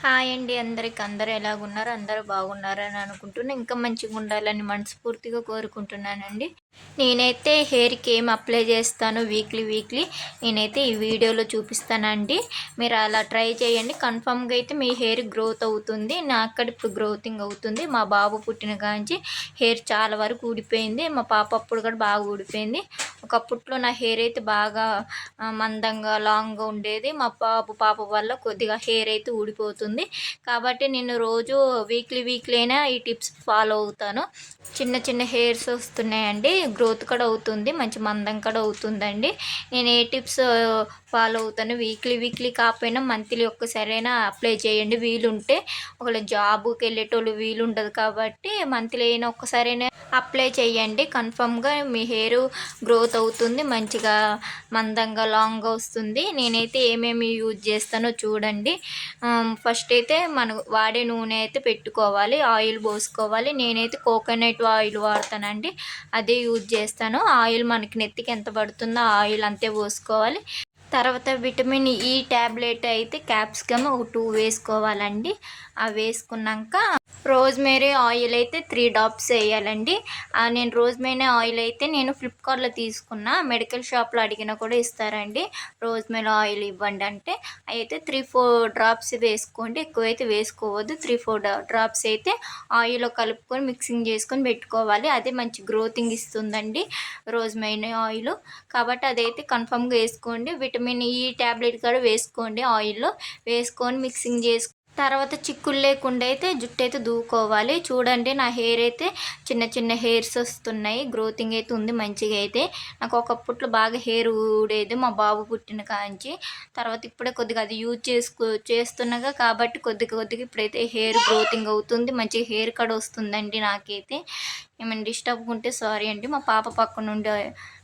Hi అండి అందరికి. అందరూ ఎలాగున్నారు? అందరూ బాగున్నారని అనుకుంటున్నా. ఇంకా మంచిగుండాలని మనస్ఫూర్తిగా కోరుకుంటున్నానండి. నేనైతే హెయిర్‌కి ఏం అప్లై చేస్తానో వీక్లీ నేనైతే ఈ వీడియోలో చూపిస్తానండి. మీరు అలా ట్రై చేయండి. కన్ఫర్మ్‌గా అయితే మీ హెయిర్ గ్రోత్ అవుతుంది. నాకు కూడా ఇప్పుడు గ్రోతింగ్ అవుతుంది. మా బాబు పుట్టిన కాంచి హెయిర్ చాలా వరకు ఊడిపోయింది. మా పాప అప్పుడు కూడా బాగా ఊడిపోయింది. ఒకప్పట్లో నా హెయిర్ అయితే బాగా మందంగా, లాంగ్‌గా ఉండేది. మా పాప వల్ల కొద్దిగా హెయిర్ అయితే ఊడిపోతుంది. కాబట్టి నేను రోజు వీక్లీ అయినా ఈ టిప్స్ ఫాలో అవుతాను. చిన్న చిన్న హెయిర్స్ వస్తున్నాయండి. గ్రోత్ కూడా అవుతుంది. మంచి మందం కూడా అవుతుందండి. నేను ఏ టిప్స్ ఫాలో అవుతాను. వీక్లీ కాకపోయినా మంత్లీ ఒక్కసారైనా అప్లై చేయండి వీలుంటే. ఒకవేళ జాబ్‌కి వెళ్ళేటోళ్ళు వీలుండదు కాబట్టి మంత్లీ అయినా ఒక్కసారైనా అప్లై చేయండి. కన్ఫర్మ్‌గా మీ హెయిర్ గ్రోత్ అవుతుంది. మంచిగా మందంగా, లాంగ్‌గా వస్తుంది. నేనైతే ఏమేమి యూజ్ చేస్తానో చూడండి. ఫస్ట్ అయితే మనం వాడే నూనె అయితే పెట్టుకోవాలి. ఆయిల్ పోసుకోవాలి. నేనైతే కోకోనట్ ఆయిల్ వాడతానండి. అదే యూజ్ చేస్తాను. ఆయిల్ మనకి నెత్తికి ఎంత పడుతుందో ఆ ఆయిల్ అంతే పోసుకోవాలి. తర్వాత విటమిన్ ఈ టాబ్లెట్ అయితే క్యాప్సికమ్ ఒక 2 వేసుకోవాలండి. అవి వేసుకున్నాక రోజ్‌మేరీ ఆయిల్ అయితే 3 డ్రాప్స్ ఎయ్యాలండి. నేను రోజ్‌మేరీ ఆయిల్ అయితే నేను ఫ్లిప్‌కార్ట్‌లో తీసుకున్నా. మెడికల్ షాప్‌లో అడిగినా కూడా ఇస్తారండి. రోజ్‌మేరీ ఆయిల్ ఇవ్వండి అంటే. అయితే 3, 4 డ్రాప్స్ వేసుకోండి. ఎక్కువైతే వేసుకోవద్దు. 3, 4 డ్రాప్స్ అయితే ఆయిల్‌లో కలుపుకొని మిక్సింగ్ చేసుకొని పెట్టుకోవాలి. అదే మంచి గ్రోతింగ్ ఇస్తుందండి రోజ్‌మేరీ ఆయిలు. కాబట్టి అదైతే కన్ఫర్మ్‌గా వేసుకోండి. విటమిన్ ఈ టాబ్లెట్ కూడా వేసుకోండి ఆయిల్‌లో. వేసుకొని మిక్సింగ్ తర్వాత చిక్కులు లేకుండా అయితే జుట్టయితే దువ్వుకోవాలి. చూడండి నా హెయిర్ అయితే చిన్న చిన్న హెయిర్స్ వస్తున్నాయి. గ్రోతింగ్ అయితే ఉంది మంచిగా అయితే. నాకు ఒకప్పట్లో బాగా హెయిర్ ఊడేది మా బాబు పుట్టిన కాంచి. తర్వాత ఇప్పుడే కొద్దిగా అది యూజ్ చేస్తున్నాగా కాబట్టి కొద్దిగా ఇప్పుడైతే హెయిర్ గ్రోతింగ్ అవుతుంది. మంచిగా హెయిర్ కట్ వస్తుందండి నాకైతే. ఏమైనా డిస్టర్బ్‌గా ఉంటే సారీ అండి. మా పాప పక్కనుండి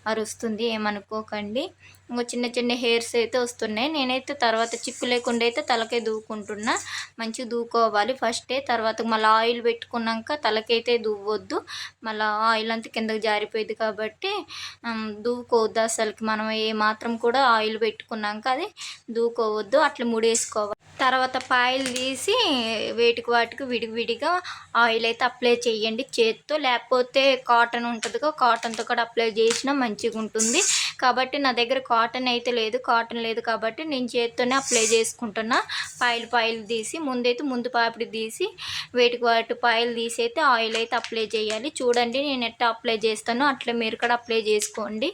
అరుస్తుంది. ఏమనుకోకండి. ఇంగో చిన్న చిన్న హెయిర్స్ అయితే వస్తున్నాయి. నేనైతే తర్వాత చిక్కు లేకుండా అయితే తలకే దువ్వుకుంటున్నా. మంచిగా దువ్వుకోవాలి ఫస్టే. తర్వాత మళ్ళీ ఆయిల్ పెట్టుకున్నాక తలకైతే దువ్వొద్దు. మళ్ళా ఆయిల్ అంతా కిందకి జారిపోయిద్ది కాబట్టి దువ్వుకోవద్దు అసలకి. మనం ఏ మాత్రం కూడా ఆయిల్ పెట్టుకున్నాక అది దువ్వుకోవద్దు. అట్లా ముడేసుకోవాలి. తర్వాత పాయలు తీసి వేటికి వాటికి విడివిడిగా ఆయిల్ అయితే అప్లై చేయండి చేత్తో. లేకపోతే కాటన్ ఉంటుందిగా, కాటన్‌తో కూడా అప్లై చేసినా మంచిగుంటుంది. కాబట్టి నా దగ్గర కాటన్ లేదు కాబట్టి నేను చేత్తోనే అప్లై చేసుకుంటున్నా. పాయలు తీసి ముందు పాపిడి తీసి వేటికి వాటి పాయలు తీసి అయితే ఆయిల్ అయితే అప్లై చేయాలి. చూడండి నేను ఎట్టా అప్లై చేస్తానో అట్లా మీరు కూడా అప్లై చేసుకోండి.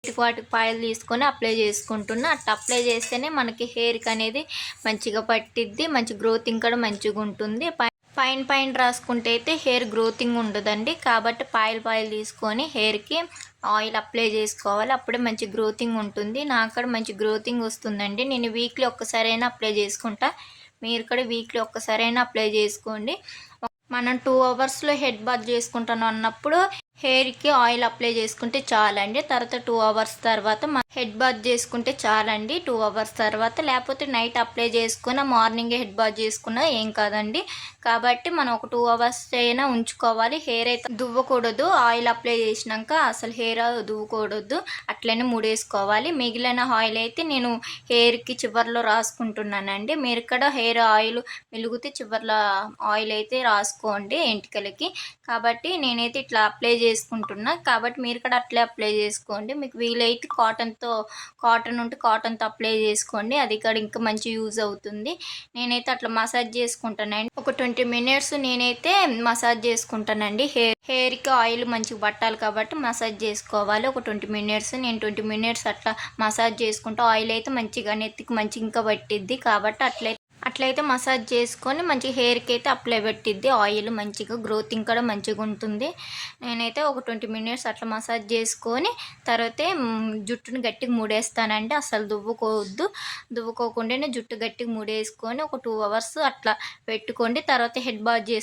వాటికి పాయలు తీసుకొని అప్లై చేసుకుంటున్నా. అట్లా అప్లై చేస్తేనే మనకి హెయిర్కి అనేది మంచిగా పట్టిద్ది, మంచి గ్రోతింగ్ కూడా మంచిగా ఉంటుంది. పైన పైన రాసుకుంటే అయితే హెయిర్ గ్రోతింగ్ ఉండదండి. కాబట్టి పాయలు తీసుకొని హెయిర్కి ఆయిల్ అప్లై చేసుకోవాలి. అప్పుడే మంచి గ్రోతింగ్ ఉంటుంది. నాకు కూడా మంచి గ్రోతింగ్ వస్తుందండి. నేను వీక్లీ ఒక్కసారైనా అప్లై చేసుకుంటా. మీరు కూడా వీక్లీ ఒక్కసారైనా అప్లై చేసుకోండి. మనం 2 అవర్స్లో హెడ్ బాత్ చేసుకుంటాను అన్నప్పుడు హెయిర్కి ఆయిల్ అప్లై చేసుకుంటే చాలండి. తర్వాత 2 అవర్స్ తర్వాత హెడ్ బాత్ చేసుకుంటే చాలండి. 2 అవర్స్ తర్వాత, లేకపోతే నైట్ అప్లై చేసుకున్న మార్నింగే హెడ్ బాత్ చేసుకున్నా ఏం కాదండి. కాబట్టి మనం ఒక 2 అవర్స్ అయినా ఉంచుకోవాలి. హెయిర్ అయితే దువ్వకూడదు. ఆయిల్ అప్లై చేసినాక అసలు హెయిర్ దువ్వకూడదు, అట్లనే ముడేసుకోవాలి. మిగిలిన ఆయిల్ అయితే నేను హెయిర్కి చివర్లో రాసుకుంటున్నానండి. మీరు కూడా హెయిర్ ఆయిల్ వెలుగుతే చివర్లో ఆయిల్ అయితే రాసుకోండి ఎంటికలకి. కాబట్టి నేనైతే ఇట్లా అప్లై చేసుకుంటున్నా. కాబట్టి మీరు కూడా అట్లే అప్లై చేసుకోండి. మీకు వీలైతే కాటన్ ఉంటే కాటన్తో అప్లై చేసుకోండి. అది కూడా ఇంకా మంచి యూజ్ అవుతుంది. నేనైతే అట్లా మసాజ్ చేసుకుంటానండి. ఒక 20 మినిట్స్ నేనైతే మసాజ్ చేసుకుంటానండి. హెయిర్కి ఆయిల్ మంచిగా పట్టాలి కాబట్టి మసాజ్ చేసుకోవాలి. ఒక 20 మినిట్స్ నేను 20 మినిట్స్ అట్లా మసాజ్ చేసుకుంటా. ఆయిల్ అయితే మంచిగా నెత్తికి మంచిగా ఇంకా పట్టిద్ది. కాబట్టి అట్లయితే మసాజ్ చేసుకొని మంచి హెయిర్కి అయితే అప్లై పెట్టిద్ది ఆయిల్. మంచిగా గ్రోతింగ్ కూడా మంచిగా ఉంటుంది. నేనైతే ఒక 20 మినిట్స్ అట్లా మసాజ్ చేసుకొని తర్వాతే జుట్టుని గట్టిగా ముడేస్తానండి. అసలు దువ్వుకోకుండానే జుట్టు గట్టిగా ముడేసుకొని ఒక 2 అవర్స్ అట్లా పెట్టుకోండి. తర్వాత హెడ్ బాత్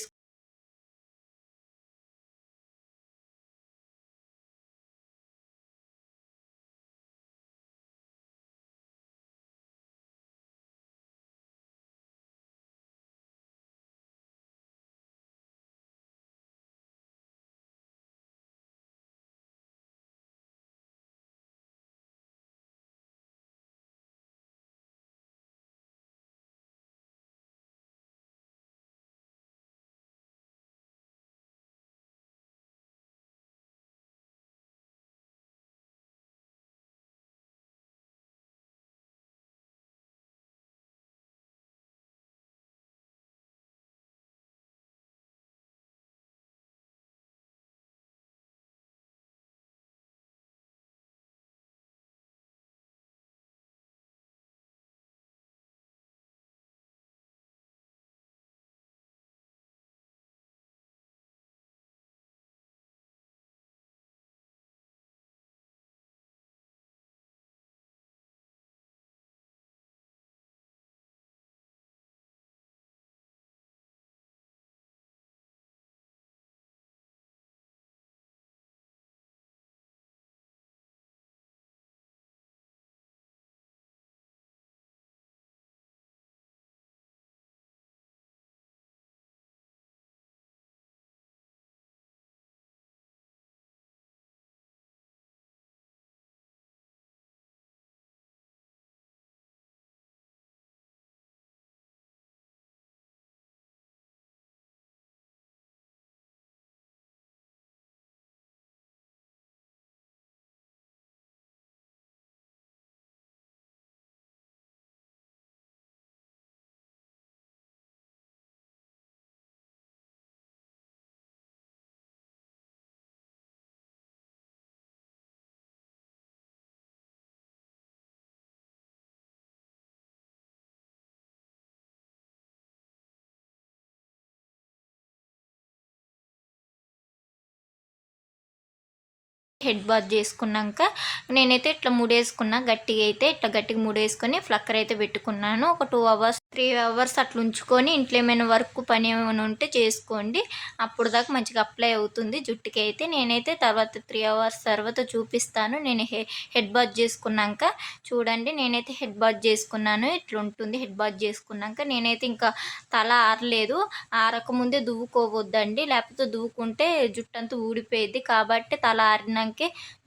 హెడ్ బాత్ చేసుకున్నాక నేనైతే ఇట్లా ముడేసుకున్నా. ఇట్లా గట్టిగా ముడేసుకొని ఫ్లక్కర్ అయితే పెట్టుకున్నాను. ఒక 2 అవర్స్ 3 అవర్స్ అట్లా ఉంచుకొని ఇంట్లో ఏమైనా పని ఏమైనా ఉంటే చేసుకోండి. అప్పుడు దాకా మంచిగా అప్లై అవుతుంది జుట్టుకి అయితే. నేనైతే తర్వాత 3 అవర్స్ తర్వాత చూపిస్తాను. నేను హెడ్ బాత్ చేసుకున్నాక చూడండి. నేనైతే హెడ్ బాత్ చేసుకున్నాను. ఇట్లా ఉంటుంది హెడ్ బాత్ చేసుకున్నాక. నేనైతే ఇంకా తల ఆరలేదు. ఆరకముందే దువ్వుకోవద్దండి, లేకపోతే దువ్వుకుంటే జుట్టు అంతా ఊడిపోయిద్ది. కాబట్టి తల ఆరినాకే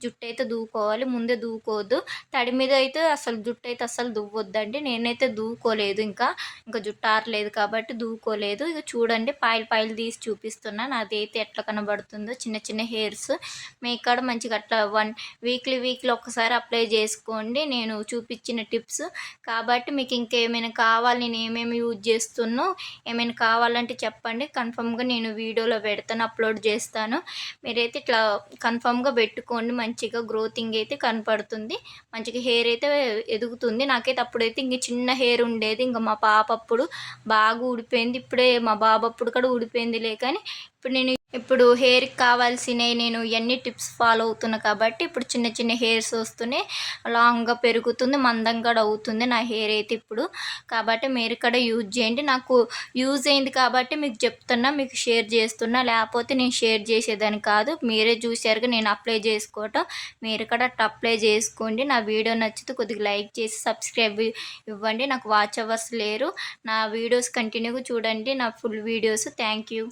జుట్టు అయితే దువ్వుకోవాలి, ముందే దువ్వుకోవద్దు. తడి మీద అయితే అసలు జుట్టు అయితే అస్సలు దువ్వొద్దండి. నేనైతే దువ్వుకోలేదు ఇంకా. ఇంకా జుట్టు ఆరలేదు కాబట్టి దూకోలేదు. ఇక చూడండి పాయలు పాయలు తీసి చూపిస్తున్నా నాదైతే ఎట్లా కనబడుతుందో చిన్న చిన్న హెయిర్స్. మీ కాడ మంచిగా అట్లా వీక్లీ ఒక్కసారి అప్లై చేసుకోండి నేను చూపించిన టిప్స్. కాబట్టి మీకు ఇంకేమైనా కావాలి, నేను ఏమేమి యూజ్ చేస్తున్నో ఏమైనా కావాలంటే చెప్పండి, కన్ఫామ్గా నేను వీడియోలో పెడతాను, అప్లోడ్ చేస్తాను. మీరైతే ఇట్లా కన్ఫామ్గా పెట్టుకోండి, మంచిగా గ్రోతింగ్ అయితే కనపడుతుంది, మంచిగా హెయిర్ అయితే ఎదుగుతుంది. నాకైతే అప్పుడైతే ఇంక చిన్న హెయిర్ ఉండేది, ఇంకా మా పాప అప్పుడు బాగా ఊడిపోయింది, ఇప్పుడే మా బాబు అప్పుడు కూడా ఊడిపోయిందిలే. కానీ ఇప్పుడు హెయిర్కి కావాల్సినవి నేను ఇవన్నీ టిప్స్ ఫాలో అవుతున్నా కాబట్టి ఇప్పుడు చిన్న చిన్న హెయిర్స్ వస్తున్నాయి, లాంగ్గా పెరుగుతుంది, మందంగా కూడా అవుతుంది నా హెయిర్ అయితే ఇప్పుడు. కాబట్టి మీరు కూడా యూజ్ చేయండి, నాకు యూజ్ అయింది కాబట్టి మీకు చెప్తున్నా, మీకు షేర్ చేస్తున్నా, లేకపోతే నేను షేర్ చేసేదాన్ని కాదు. మీరే చూశారుగా నేను అప్లై చేసుకోవటం, మీరు కూడా అప్లై చేసుకోండి. నా వీడియో నచ్చితే కొద్దిగా లైక్ చేసి సబ్స్క్రైబ్ ఇవ్వండి. నాకు వాచ్ అవర్స్ లేరు, నా వీడియోస్ కంటిన్యూగా చూడండి, నా ఫుల్ వీడియోస్. Thank you.